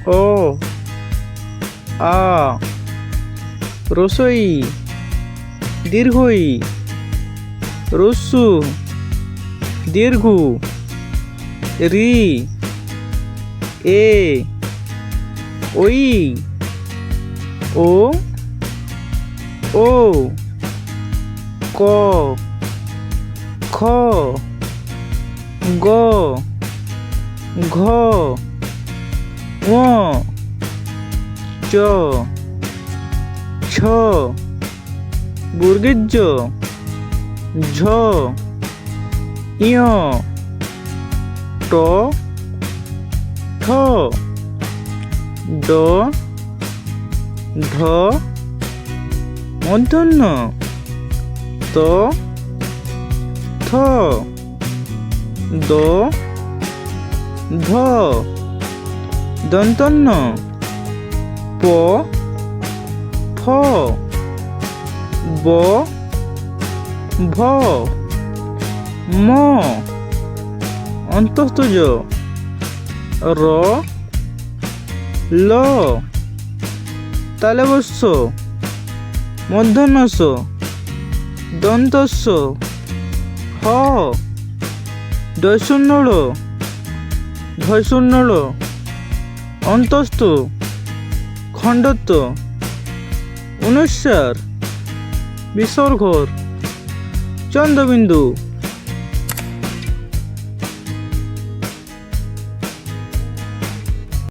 অ আ রসই দীর্ঘই রস্যু দীর্ঘু রি এ ওই ও ও ক খ গ ঘ ঙ চ ছ বর্গের জ ঝ ইয় ট ঠ ড ঢ মূর্ধন্য ত থ দ ধ দন্তন্য প ফ ব ভ ম অন্তঃস্থ র ল তালবস্য মূর্ধন্যস্য দন্তস্য হ ডয়শূন্য ঢয়শূন্য অন্তস্থ খণ্ডত্ব অনুস্বার বিসর্গর চন্দ্রবিন্দু